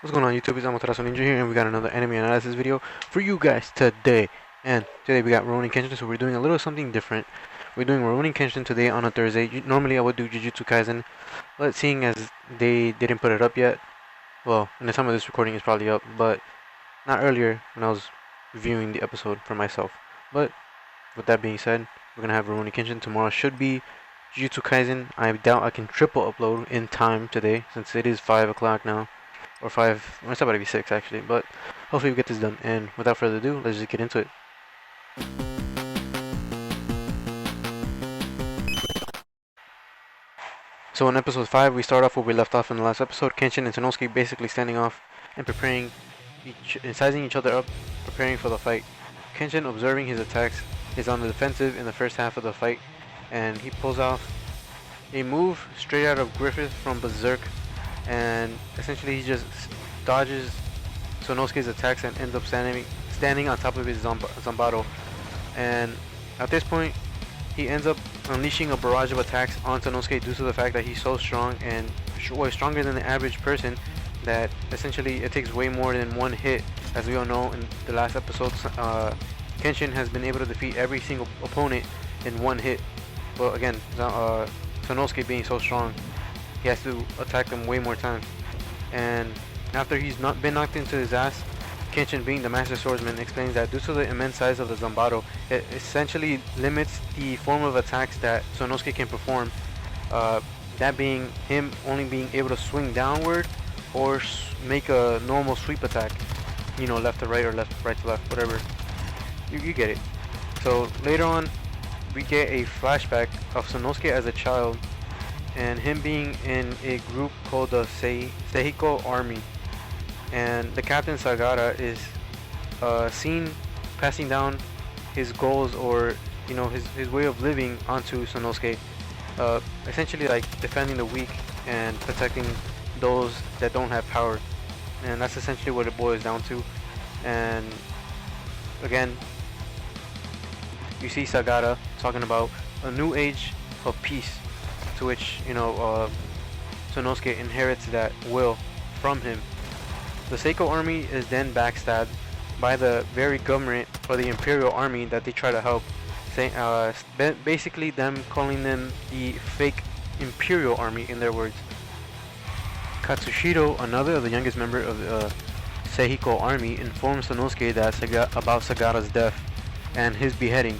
What's going on YouTube? It's AmaterasuNinja here, and we got another anime analysis video for you guys today. And today we got RUROUNI Kenshin, so we're doing a little something different. We're doing RUROUNI Kenshin today on a Thursday. Normally I would do Jujutsu Kaisen, but seeing as they didn't put it up yet, well, in the time of this recording it's probably up, but not earlier when I was viewing the episode for myself. But with that being said, we're gonna have RUROUNI Kenshin. Tomorrow should be Jujutsu Kaisen. I doubt I can triple upload in time today since it is 5 o'clock now. Or 5, well, it's about to be 6 actually, but hopefully we get this done. And without further ado, let's just get into it. So in episode 5, we start off where we left off in the last episode. Kenshin and Sonosuke basically standing off and preparing and sizing each other up, preparing for the fight. Kenshin, observing his attacks, is on the defensive in the first half of the fight, and he pulls off a move straight out of Griffith from Berserk, and essentially he just dodges Sonosuke's attacks and ends up standing on top of his Zanbato. And at this point, he ends up unleashing a barrage of attacks on Sonosuke due to the fact that he's so strong and way stronger than the average person, that essentially it takes way more than one hit. As we all know in the last episodes, Kenshin has been able to defeat every single opponent in one hit. But again, Sonosuke being so strong, he has to attack them way more times. And after he's not been knocked into his ass, Kenshin, being the master swordsman, explains that due to the immense size of the Zanbato, it essentially limits the form of attacks that Sonosuke can perform. That being him only being able to swing downward or make a normal sweep attack, you know, left to right or right to left, whatever. You get it. So later on, we get a flashback of Sonosuke as a child and him being in a group called the Seihiko Army, and the captain Sagara is seen passing down his goals, or you know, his way of living onto Sonosuke, essentially like defending the weak and protecting those that don't have power, and that's essentially what it boils down to. And again, you see Sagara talking about a new age of peace, to which, you know, Sonosuke inherits that will from him. The Seiko army is then backstabbed by the very government, or the imperial army that they try to help, basically them calling them the fake imperial army in their words. Katsushiro, another of the youngest member of the Seihiko army, informs Sonosuke that about Sagara's death and his beheading.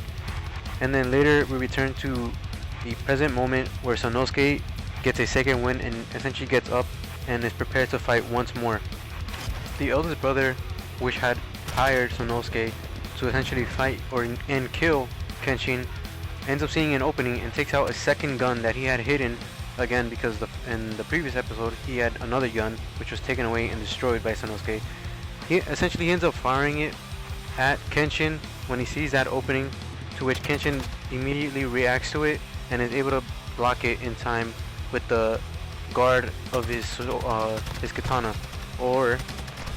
And then later we return to the present moment where Sonosuke gets a second win and essentially gets up and is prepared to fight once more. The eldest brother, which had hired Sonosuke to essentially fight and kill Kenshin, ends up seeing an opening and takes out a second gun that he had hidden, again because in the previous episode he had another gun which was taken away and destroyed by Sonosuke. He essentially ends up firing it at Kenshin when he sees that opening, to which Kenshin immediately reacts to it and is able to block it in time with the guard of his katana, or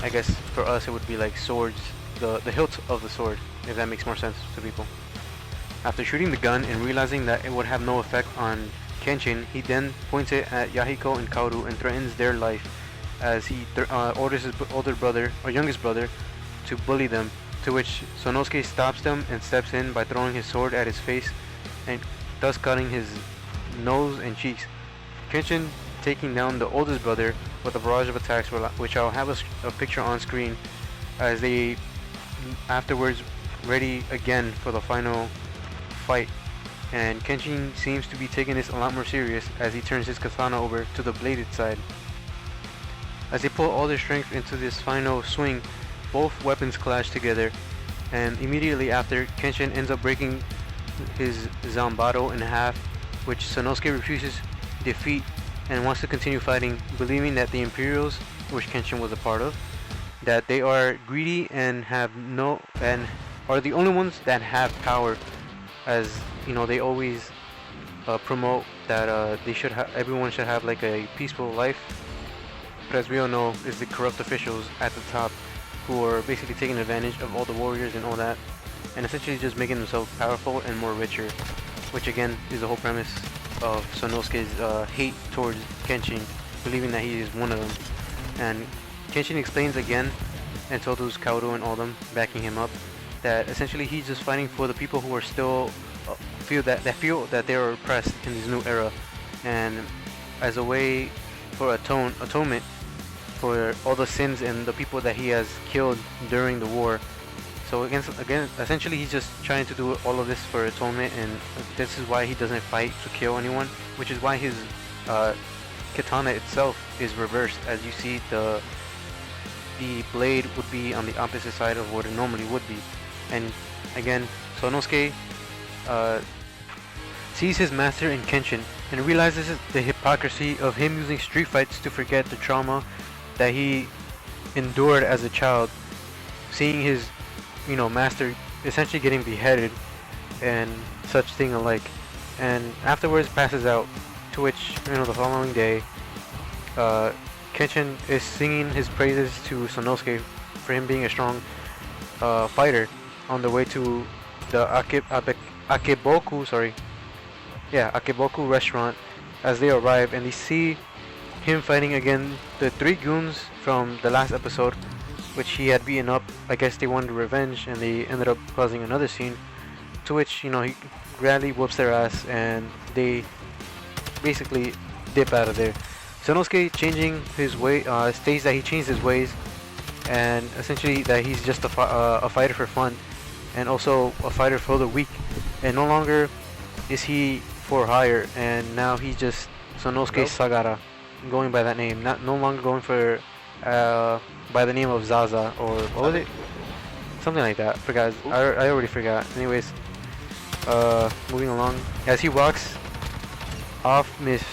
I guess for us it would be like swords, the hilt of the sword, if that makes more sense to people. After shooting the gun and realizing that it would have no effect on Kenshin, he then points it at Yahiko and Kaoru and threatens their life, as he orders his older brother, or youngest brother, to bully them, to which Sonosuke stops them and steps in by throwing his sword at his face and thus cutting his nose and cheeks. Kenshin taking down the oldest brother with a barrage of attacks, which I'll have a picture on screen, as they afterwards ready again for the final fight. And Kenshin seems to be taking this a lot more serious as he turns his katana over to the bladed side. As they put all their strength into this final swing, both weapons clash together, and immediately after, Kenshin ends up breaking his Zanbato in half, which Sonosuke refuses defeat and wants to continue fighting, believing that the Imperials, which Kenshin was a part of, that they are greedy and are the only ones that have power, as you know, they always promote that everyone should have like a peaceful life. But as we all know, it's the corrupt officials at the top who are basically taking advantage of all the warriors and all that, and essentially just making themselves powerful and more richer, which again is the whole premise of Sonosuke's hate towards Kenshin, believing that he is one of them. And Kenshin explains again, and so does Kaoru and all them, backing him up, that essentially he's just fighting for the people who are still feel that they are oppressed in this new era, and as a way for atonement for all the sins and the people that he has killed during the war. So again, essentially he's just trying to do all of this for atonement, and this is why he doesn't fight to kill anyone, which is why his katana itself is reversed. As you see, the blade would be on the opposite side of what it normally would be. And again, Sonosuke sees his master in Kenshin and realizes the hypocrisy of him using street fights to forget the trauma that he endured as a child, seeing his master essentially getting beheaded and such thing alike, and afterwards passes out, to which the following day Kenshin is singing his praises to Sonosuke for him being a strong fighter on the way to the Akeboku restaurant. As they arrive and they see him fighting again the 3 goons from the last episode, which he had beaten up. I guess they wanted revenge and they ended up causing another scene, to which he gladly whoops their ass and they basically dip out of there. Sonosuke changing his way, states that he changed his ways, and essentially that he's just a fighter for fun, and also a fighter for the weak, and no longer is he for hire, and now he's just Sonosuke Sagara, going by that name, no longer going for by the name of Zaza, or what was it? Something like that. Forgot. I already forgot. Anyways, moving along. As he walks off, Miss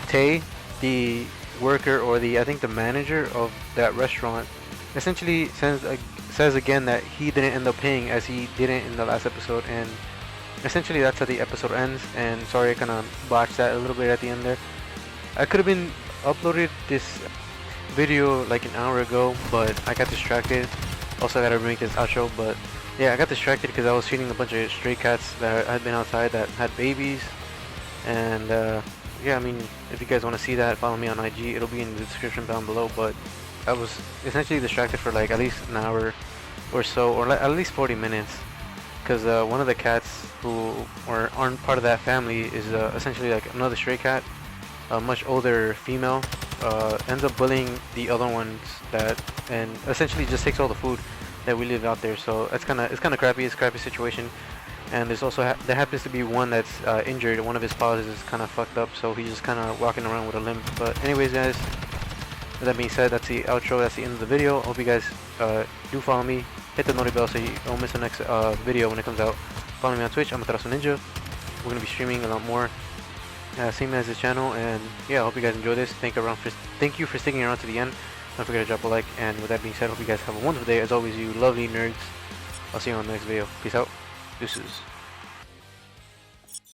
Tay, the worker, or I think the manager of that restaurant, essentially says again that he didn't end up paying, as he didn't in the last episode, and essentially that's how the episode ends. And sorry, I kind of botched that a little bit at the end there. I could have been uploaded this video like an hour ago, but I got distracted. Also, I gotta make this outro, but yeah, I got distracted because I was feeding a bunch of stray cats that had been outside that had babies. And yeah, I mean, if you guys want to see that, follow me on IG. It'll be in the description down below. But I was essentially distracted for like at least an hour or so, or at least 40 minutes, because one of the cats who aren't part of that family is essentially like another stray cat, a much older female, ends up bullying the other ones and essentially just takes all the food that we leave out there. So it's kind of crappy. It's a crappy situation. And there's also there happens to be one that's injured. One of his paws is kind of fucked up, so he's just kind of walking around with a limp. But anyways, guys, with that being said, that's the outro. That's the end of the video. Hope you guys do follow me. Hit the notification bell so you don't miss the next video when it comes out. Follow me on Twitch. AmaterasuNinja. We're gonna be streaming a lot more. Same as this channel, and yeah, I hope you guys enjoy this. Thank you for sticking around to the end. Don't forget to drop a like, and with that being said, hope you guys have a wonderful day. As always, you lovely nerds. I'll see you on the next video. Peace out. Deuces.